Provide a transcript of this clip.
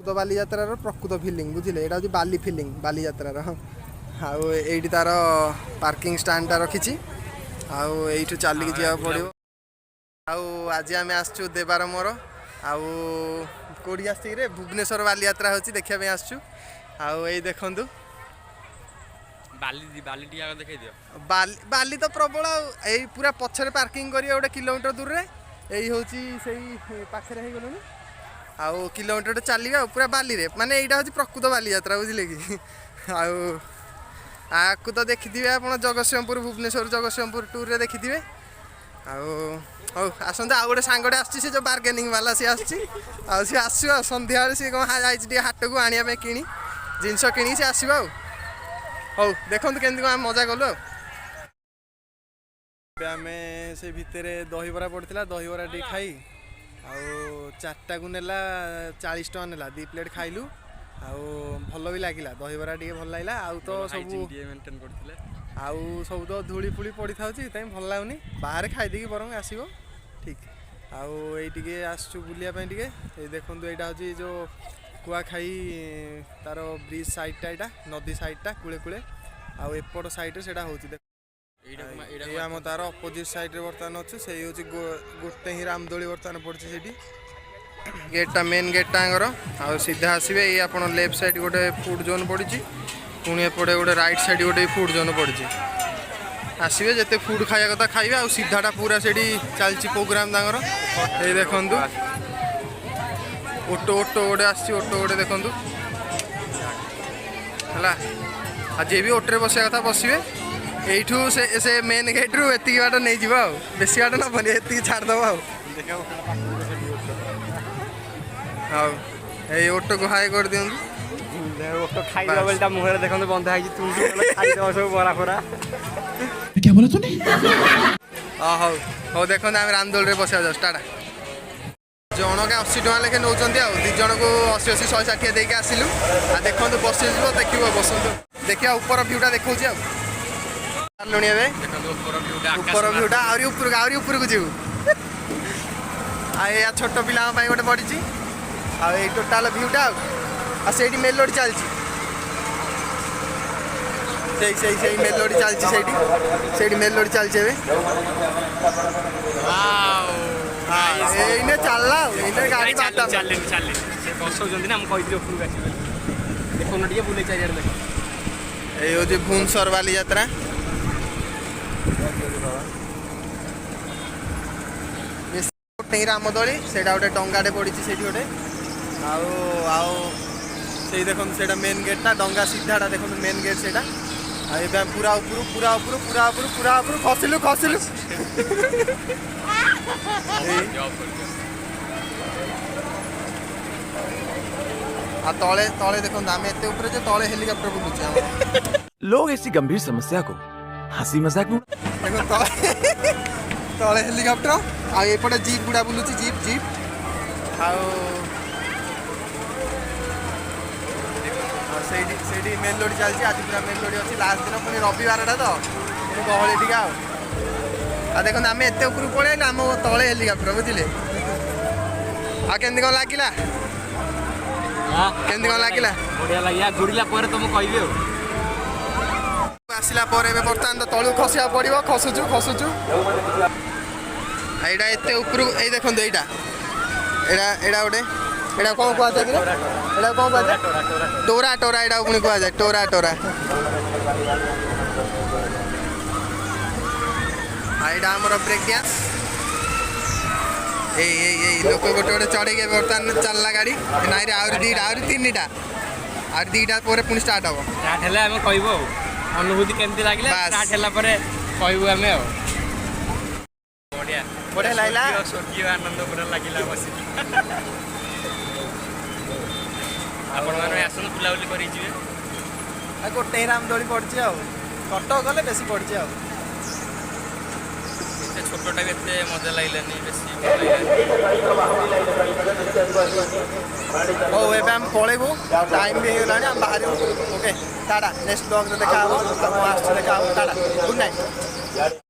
प्रकृत बाली यात्रार प्रकृत फिलिंग बुझिले एटा होची बाली फिलिंग बाली यात्रार आउ एइठी तार पार्किंग स्टैंड रखी आउ एइठु चलिक जा पड़ो आउ आज आम आसचु देवार मोर आउ कोड़ी आसरे भुवनेश्वर बाली यात्रा होची देखिया पे आसचु आउ एई देखंतु बाली बाली टिया देखाई दियो बाली तो प्रबल एई पूरा पछरे पार्किंग करिया 1 किलोमीटर दूर रे एई होची सेई पाखरे हे गलोनी आउ किलोमीटर चलिया पूरा बाली रे माने एइटा होची प्रकृत बाली यात्रा बुझिले कि आउ आकु तो देखिथिबे आपण जगतसिंहपुर भुवनेश्वर जगतसिंहपुर टूर रे देखिथिबे आउ हौ आसंत आ गोटे सांगटे आसी से जो बार्गेनिंग वाला सी आसी आसो संध्या सी कौन जाइए हाट को आने किणी जिनस किणी सी आसो हौ देखो केमती कौन मजा कलु आम से भितर दहीबरा पड़ता दहीबरा टी खाई आउ 4टा को नेला 40 टका नेला 2 प्लेट खाइलु आउ भल भी लगिला दहीबरा टी भल लगिला आउ तो सब मेंटेन करथिले आउ सब तो धूली फूली पड़ी था भल लगुनि बाहर खाईदे बरং आसो ठीक आउ ये आसचु बुलिया देखो यहाँ हूँ जो कुआखाई तार ब्रिज साइडटा यहाँ नदी साइडटा कूले कूले आउ एपट साइड से आम तार अपोजिट साइड बर्तमान अच्छे से हूँ गोटे ही रामदोली बर्तमान पड़ी से गेटा मेन गेटा आउ सीधा आसवे ये आप लेफ्ट साइड गोटे फूड जोन पड़ी पुणी एपटे गोटे राइट साइड गोटे फूड जोन पड़ी आसवे जिते फूड खाया कथा खाइबे आ सीधाटा पूरा से चलती प्रोग्राम तांगर ये देखु ओटो ओटो गोटे आसो गोटे देखु है आज भी ओटे बसा कथा बसवे यू से मेन गेट रु एति बाट नहीं जावा बेसी बाट नबनी एति छाड़द ओटो को हाई कर दिखाँ ओटो खाइदेव बोलता मुहर देखो बंधा है खाइदेव सब बरा फरा क्या बोला तूने हौ हौ देखो आम रामदोल बसा जाऊ टाटा जनक 80 टका लेखे नौ दु जन को 80 80 160 देके आसिलु आ देखो बस देखिए बसतु देखिए ऊपर भ्यूटा देखा लुणी ऊपर भ्यूटा आहरी ऊपर को जीव आ छोट पिला गोटे पड़ी आ टोटाल भ्यूटा आ मेलोडी चलती मेलोडी चलती मेलोडी चलती चलला गाड़ी भुवनेश्वर बाली यात्रा रामदोली से गोटे डंगाटे पड़ी से गोटे आउ देखो से मेन गेटा डंगा सीधाटा देखो मेन गेट से पूरा ऊपर पूरा ऊपर पूरा ऊपर पूरा ऊपर खसिलु खसिलु तले तले देखो आम एत जो तले हेलिकॉप्टर बुलूचे लोग ऐसी गंभीर समस्या को हंसी मजाक में देखो तले हेलिकॉप्टर आपटे जीप गुड़ा बुलूची जीप जीप से मेलोडी चलती आज पूरा मेलोडी अच्छी लास्ट दिन पुणी रविवार तो गहली टी आ देखो आम एत ऊपर पड़े आम तले हेलिकॉप्टर बुझे आमती कौन लगे केमती कौन लगे बढ़िया लगे घूरला तुम कह आसला बर्तमान तो तलू खसा पड़ो खसुचु खसुचु यहाँ एत ऊपर ये देखो यहाँ यहाँ गोटे एटा कौन कह जाए एटा कौन कह जाए टोरा टोरा एटा पुणी कह जाए टोरा टोरा यहाँ आमर ब्रेक डांस यही लोक गोटे गोटे चढ़े बर्तमान चलला गाड़ी ना आहरी 3टा आहरी 2टा पर पुणी स्टार्ट हम स्टार्ट है आम कह अनुभूति केमती लगे स्टार्ट है कहबू आम बढ़िया बढ़िया लगला स्वर्गीय आनंद पूरा लगे बस आपण मैंने आसन बुलाबुली कर गोटे रामदोली पड़ी कटक गले बेसी पड़ी छोटा भी एत मजा लगलानी बेसी हौ ए पलैबू टाइम भी होगा आम बाहर ओके टाटा नेक्स्ट ब्लॉग देखा देखा टाटा गुड नाइट।